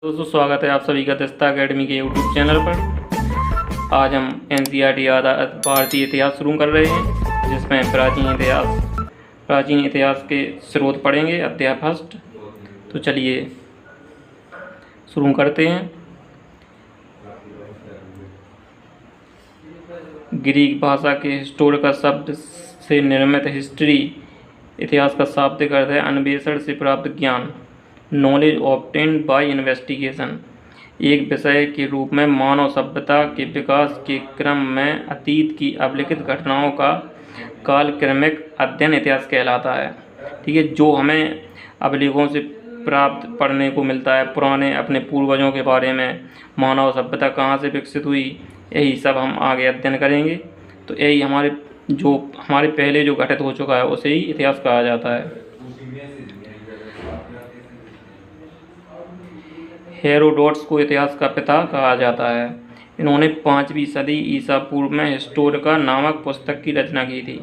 दोस्तों स्वागत है आप सभी का दस्ता अकेडमी के यूट्यूब चैनल पर। आज हम NCERT भारतीय इतिहास शुरू कर रहे हैं, जिसमें प्राचीन इतिहास के स्रोत पढ़ेंगे, अध्याय फर्स्ट। तो चलिए शुरू करते हैं। ग्रीक भाषा के हिस्टोरिकल शब्द से निर्मित हिस्ट्री इतिहास का शाब्दिक अर्थ है अन्वेषण से प्राप्त ज्ञान, नॉलेज ऑब्टेन्ड बाय इन्वेस्टिगेशन। एक विषय के रूप में मानव सभ्यता के विकास के क्रम में अतीत की अभिलिखित घटनाओं का कालक्रमिक अध्ययन इतिहास कहलाता है। ठीक है, जो हमें अभिलेखों से प्राप्त पढ़ने को मिलता है, पुराने अपने पूर्वजों के बारे में, मानव सभ्यता कहाँ से विकसित हुई, यही सब हम आगे अध्ययन करेंगे। तो यही हमारे पहले जो घटित हो चुका है उसे ही इतिहास कहा जाता है। हेरोडोटस को इतिहास का पिता कहा जाता है। इन्होंने 5वीं सदी ईसा पूर्व में हिस्टोरिका नामक पुस्तक की रचना की थी।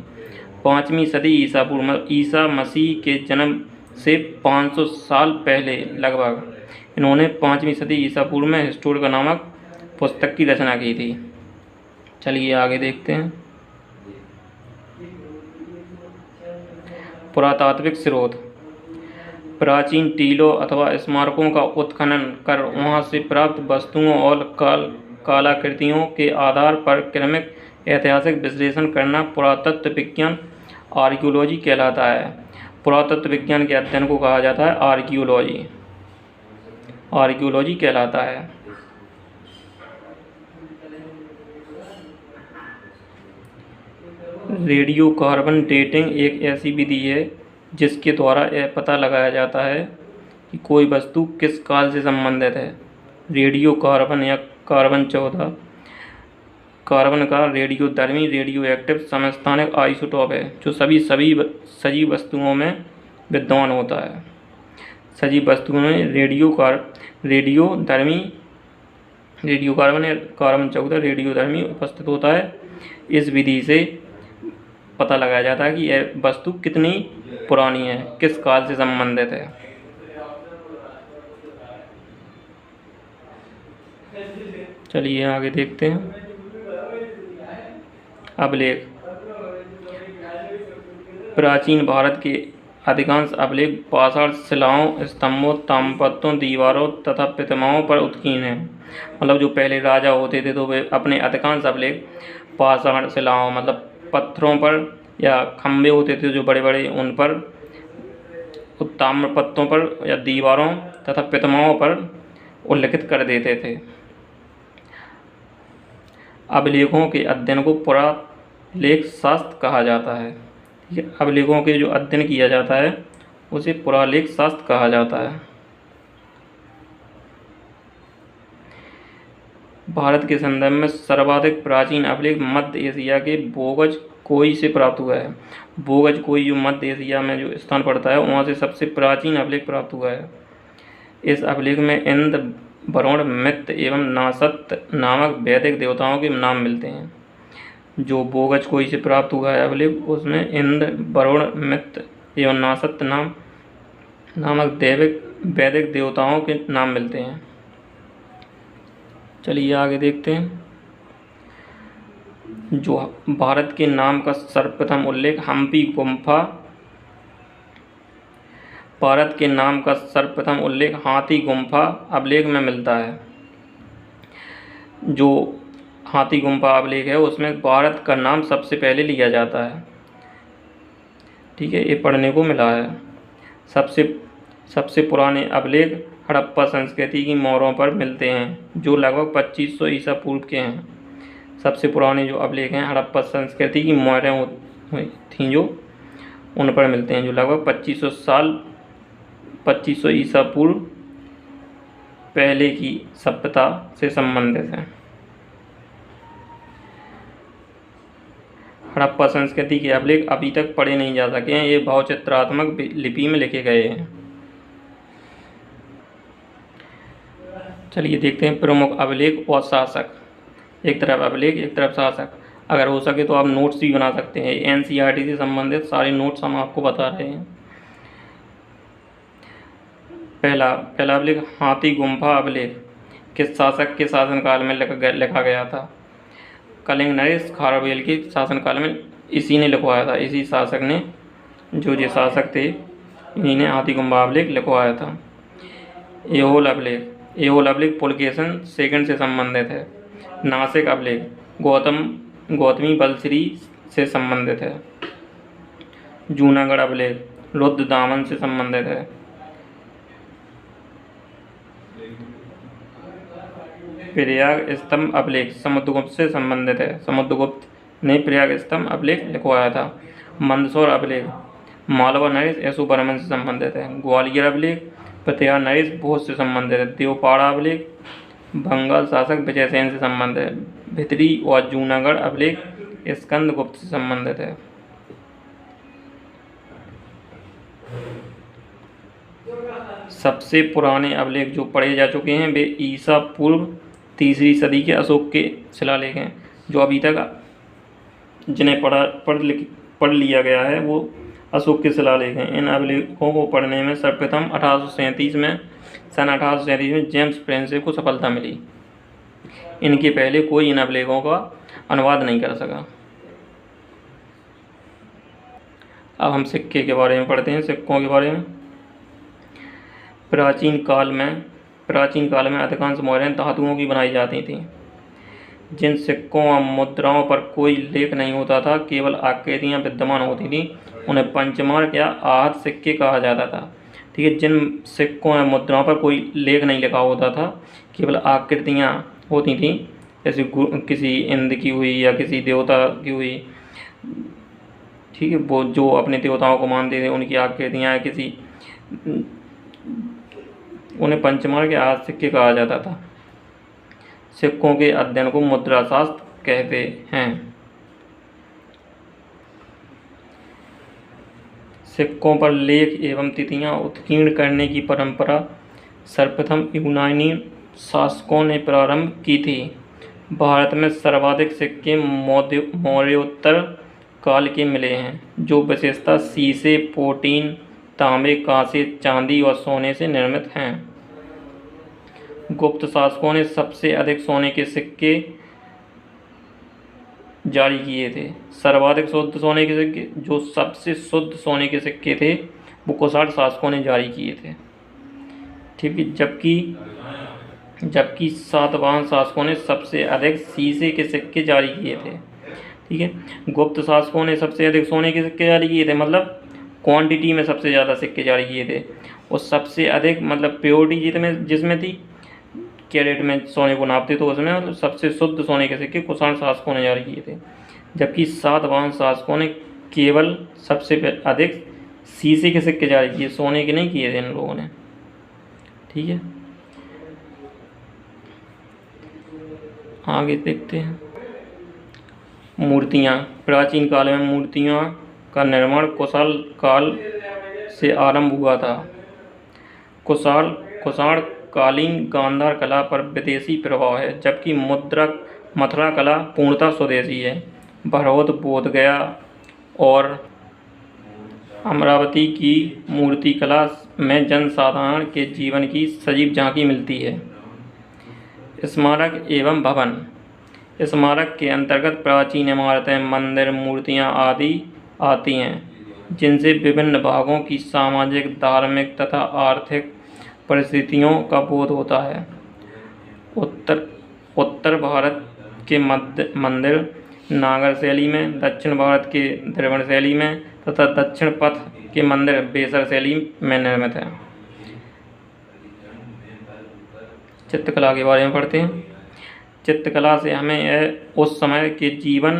5वीं सदी ईसा पूर्व में ईसा मसीह के जन्म से 500 साल पहले लगभग इन्होंने 5वीं सदी ईसा पूर्व में हिस्टोरिका नामक पुस्तक की रचना की थी। चलिए आगे देखते हैं। पुरातात्विक स्रोत। प्राचीन टीलों अथवा स्मारकों का उत्खनन कर वहां से प्राप्त वस्तुओं और कलाकृतियों के आधार पर क्रमिक ऐतिहासिक विश्लेषण करना पुरातत्व विज्ञान आर्कियोलॉजी कहलाता है। पुरातत्व विज्ञान के अध्ययन को कहा जाता है आर्कियोलॉजी कहलाता है। रेडियो कार्बन डेटिंग एक ऐसी विधि है जिसके द्वारा यह पता लगाया जाता है कि कोई वस्तु किस काल से संबंधित है। रेडियो कार्बन या कार्बन-14 कार्बन का रेडियोधर्मी रेडियो एक्टिव समस्थानिक आइसोटोप है, जो सभी सजीव वस्तुओं में विद्यमान होता है। सजीव वस्तुओं में रेडियो कार्बन या कार्बन-14 रेडियोधर्मी उपस्थित होता है। इस विधि से पता लगाया जाता है कि यह वस्तु कितनी पुरानी है, किस काल से संबंधित है। चलिए आगे देखते हैं। अभिलेख। प्राचीन भारत के अधिकांश अभिलेख पाषाण शिलाओं, स्तंभों, ताम्रपत्रों, दीवारों तथा प्रतिमाओं पर उत्कीर्ण हैं। मतलब जो पहले राजा होते थे तो वे अपने अधिकांश अभिलेख पाषाण शिलाओं मतलब पत्थरों पर या खंभे होते थे जो बड़े बड़े, उन पर, ताम्रपत्रों पर या दीवारों तथा प्रतिमाओं पर उल्लिखित कर देते थे। अभिलेखों के अध्ययन को पुरालेख शास्त्र कहा जाता है। अभिलेखों के जो अध्ययन किया जाता है उसे पुरालेख शास्त्र कहा जाता है। भारत के संदर्भ में सर्वाधिक प्राचीन अभिलेख मध्य एशिया के बोगज कोई से प्राप्त हुआ है। बोगज कोई जो मध्य एशिया में जो स्थान पड़ता है वहाँ से सबसे प्राचीन अभिलेख प्राप्त हुआ है। इस अभिलेख में इंद्र, वरुण, मित्र एवं नासत नामक वैदिक देवताओं के नाम मिलते हैं। जो बोगज कोई से प्राप्त हुआ है अभिलेख, उसमें इंद्र, वरुण, मित्र एवं नासत नामक वैदिक देवताओं के नाम मिलते हैं। चलिए आगे देखते हैं। जो भारत के नाम का सर्वप्रथम उल्लेख हाथी गुम्फा अभिलेख में मिलता है। जो हाथी गुम्फा अभिलेख है उसमें भारत का नाम सबसे पहले लिया जाता है। ठीक है, ये पढ़ने को मिला है। सबसे पुराने अभिलेख हड़प्पा संस्कृति की मोहरों पर मिलते हैं, जो लगभग 2500 ईसा पूर्व के हैं। सबसे पुराने जो अभिलेख हैं हड़प्पा संस्कृति की मोहरें थीं जो उन पर मिलते हैं, जो लगभग 2500 ईसा पूर्व पहले की सभ्यता से संबंधित हैं। हड़प्पा संस्कृति के अभिलेख अभी तक पढ़े नहीं जा सके हैं। ये भावचित्रात्मक लिपि में लिखे गए हैं। चलिए देखते हैं प्रमुख अभिलेख और शासक। एक तरफ अभिलेख, एक तरफ शासक। अगर हो सके तो आप नोट्स भी बना सकते हैं। NCERT से संबंधित सारे नोट्स हम आपको बता रहे हैं। पहला अभिलेख हाथी गुम्फा अभिलेख किस शासक के शासनकाल में लिखा गया था? कलिंग नरेश खारवेल के शासनकाल में इसी ने लिखवाया था। इसी शासक ने, जो ये शासक थे, इन्हीं ने हाथी गुम्फा अभिलेख लिखवाया था। एहोल अभिलेख पुलकेशन सेकंड से संबंधित है। नासिक अभिलेख गौतमी बलश्री से संबंधित है। जूनागढ़ अभिलेख रुद्रदामन से संबंधित है। प्रयाग स्तंभ अभिलेख समुद्रगुप्त से संबंधित है। समुद्रगुप्त ने प्रयाग स्तंभ अभिलेख लिखवाया था। मंदसौर अभिलेख मालवा नरेश यशोवर्मन से संबंधित है। ग्वालियर अभिलेख प्रतिहार नरेश भोज से संबंधित है। देवपाड़ा अभिलेख बंगाल शासक विजयसेन से संबंधित है। भितरी और जूनागढ़ अभिलेख स्कंदगुप्त से संबंधित है। सबसे पुराने अभिलेख जो पढ़े जा चुके हैं वे ईसा पूर्व 3री सदी के अशोक के शिलालेख हैं। जो अभी तक जिन्हें पढ़ लिया गया है वो अशोक के शिलालेख हैं। इन अभिलेखों को पढ़ने में सर्वप्रथम सन 1837 में जेम्स फ्रेंसिस को सफलता मिली। इनके पहले कोई इन अभिलेखों का अनुवाद नहीं कर सका। अब हम सिक्के के बारे में पढ़ते हैं। सिक्कों के बारे में प्राचीन काल में अधिकांश मुद्राएं धातुओं की बनाई जाती थीं। जिन सिक्कों और मुद्राओं पर कोई लेख नहीं होता था, केवल आकृतियाँ विद्यमान होती थीं, उन्हें पंचमार्क या आहत सिक्के कहा जाता था। ठीक है, जिन सिक्कों या मुद्राओं पर कोई लेख नहीं लिखा होता था, केवल आकृतियाँ होती थीं, जैसे किसी इंद्र की हुई या किसी देवता की हुई, ठीक है, वो जो अपने देवताओं को मानते थे उनकी आकृतियाँ किसी, उन्हें पंचमार्क या आहत सिक्के कहा जाता था। सिक्कों के अध्ययन को मुद्रा शास्त्र कहते हैं। सिक्कों पर लेख एवं तिथियां उत्कीर्ण करने की परंपरा सर्वप्रथम यूनानी शासकों ने प्रारंभ की थी। भारत में सर्वाधिक सिक्के मौर्योत्तर काल के मिले हैं, जो विशेषतः शीशे, पोटीन, तांबे, कांसे, चांदी और सोने से निर्मित हैं। गुप्त शासकों ने सबसे अधिक सोने के सिक्के जारी किए थे। सर्वाधिक शुद्ध सोने के सिक्के, जो सबसे शुद्ध सोने के सिक्के थे, वो कुषाण शासकों ने जारी किए थे। ठीक है, जबकि सातवाहन शासकों ने सबसे अधिक शीशे के सिक्के जारी किए थे। ठीक है, गुप्त शासकों ने सबसे अधिक सोने के सिक्के जारी किए थे, मतलब क्वांटिटी में सबसे ज़्यादा सिक्के जारी किए थे, और सबसे अधिक मतलब प्योरिटी जिसमें थी, कैरेट में सोने को नापते तो उसमें मतलब सबसे शुद्ध सोने के सिक्के कुषाण शासकों ने जारी किए थे। जबकि सातवाहन शासकों ने केवल सबसे अधिक शीशे के सिक्के जारी किए, सोने के नहीं किए थे इन लोगों ने। ठीक है, आगे देखते हैं। मूर्तियाँ। प्राचीन काल में मूर्तियों का निर्माण कुषाण काल से आरंभ हुआ था। कुषाण कालीन गांधार कला पर विदेशी प्रभाव है, जबकि मथुरा कला पूर्णतः स्वदेशी है। भरौत, बोधगया और अमरावती की मूर्ति कला में जनसाधारण के जीवन की सजीव झांकी मिलती है। स्मारक एवं भवन। स्मारक के अंतर्गत प्राचीन इमारतें, मंदिर, मूर्तियाँ आदि आती हैं, जिनसे विभिन्न भागों की सामाजिक, धार्मिक तथा आर्थिक परिस्थितियों का बोध होता है। उत्तर भारत के मंदिर नागर शैली में, दक्षिण भारत के द्रविड़ शैली में तथा दक्षिण पथ के मंदिर बेसर शैली में निर्मित हैं। चित्रकला के बारे में पढ़ते हैं। चित्रकला से हमें यह उस समय के जीवन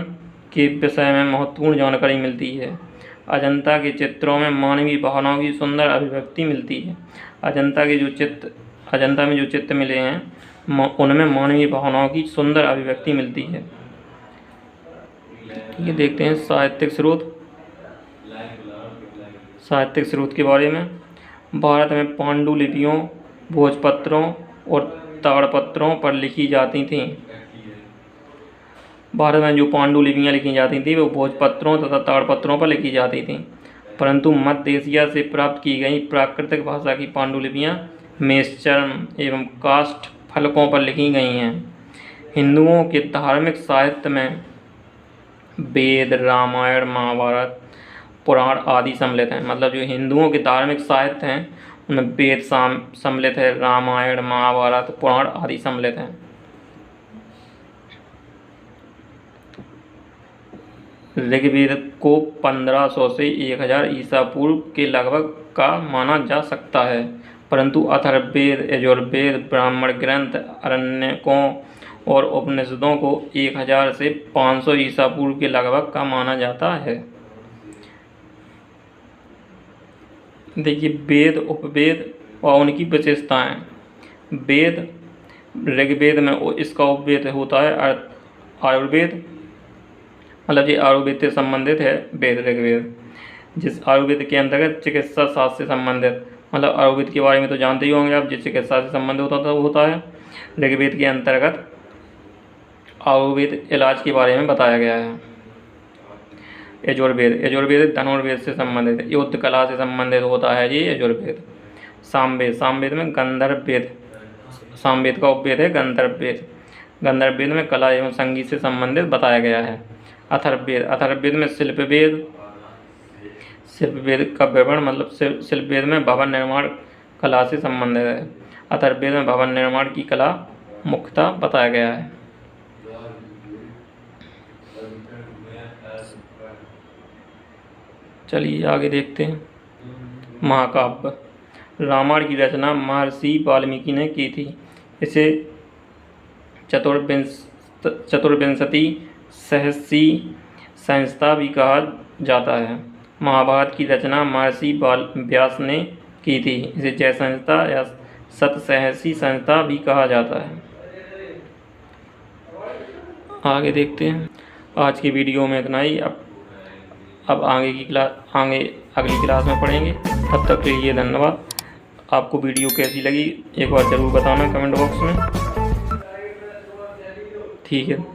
के विषय में महत्वपूर्ण जानकारी मिलती है। अजंता के चित्रों में मानवीय भावनाओं की सुंदर अभिव्यक्ति मिलती है। अजंता में जो चित्र मिले हैं उनमें मानवीय भावनाओं की सुंदर अभिव्यक्ति मिलती है। ठीक है, देखते हैं साहित्यिक स्रोत के बारे में। भारत में पांडुलिपियों, भोजपत्रों और ताड़पत्रों पर लिखी जाती थीं। भारत में जो पांडुलिपियाँ लिखी जाती थीं वो भोजपत्रों तथा ताड़पत्रों पर लिखी जाती थीं, परंतु मध्य एशिया से प्राप्त की गई प्राकृतिक भाषा की पांडुलिपियाँ मेषचर्म एवं काष्ठ फलकों पर लिखी गई हैं। हिंदुओं के धार्मिक साहित्य में वेद, रामायण, महाभारत, पुराण आदि सम्मिलित हैं। मतलब जो हिंदुओं के धार्मिक साहित्य हैं उनमें वेद सम्मिलित है, रामायण, महाभारत, पुराण आदि सम्मिलित हैं। ऋग्वेद को 1500 से 1000 ईसा पूर्व के लगभग का माना जा सकता है, परंतु अथर्ववेद, यजुर्वेद, ब्राह्मण ग्रंथ, आरण्यकों और उपनिषदों को 1000 से 500 ईसा पूर्व के लगभग का माना जाता है। देखिए वेद, उपवेद और उनकी विशेषताएं। वेद, ऋग्वेद में इसका उपवेद होता है आयुर्वेद, मतलब ये आयुर्वेद से संबंधित है वेद ऋग्वेद, जिस आयुर्वेद के अंतर्गत चिकित्सा शास्त्र से संबंधित, मतलब आयुर्वेद के बारे में तो जानते ही होंगे आप, जिस चिकित्सा से संबंधित होता है। ऋग्वेद के अंतर्गत आयुर्वेद इलाज के बारे में बताया गया है। यजुर्वेद धनुर्वेद से संबंधित है, युद्ध कला से संबंधित होता है ये यजुर्वेद। सामवेद में गंधर्व वेद, सामवेद का उपवेद है गंधर्व वेद में कला एवं संगीत से संबंधित बताया गया है। अथर्ववेद में शिल्पवेद का विवरण, मतलब शिल्पवेद में भवन निर्माण कला से संबंधित है। अथर्ववेद में भवन निर्माण की कला मुख्यतः बताया गया है। चलिए आगे देखते हैं। महाकाव्य। रामायण की रचना महर्षि वाल्मीकि ने की थी। इसे चतुर्विंशति सहस्री संहिता भी कहा जाता है। महाभारत की रचना महर्षि व्यास ने की थी। इसे जय संहिता या सतसहस्री संहिता भी कहा जाता है। आगे देखते हैं। आज की वीडियो में इतना ही। अब अगली क्लास में पढ़ेंगे। तब तक के लिए धन्यवाद। आपको वीडियो कैसी लगी एक बार ज़रूर बताना कमेंट बॉक्स में। ठीक है।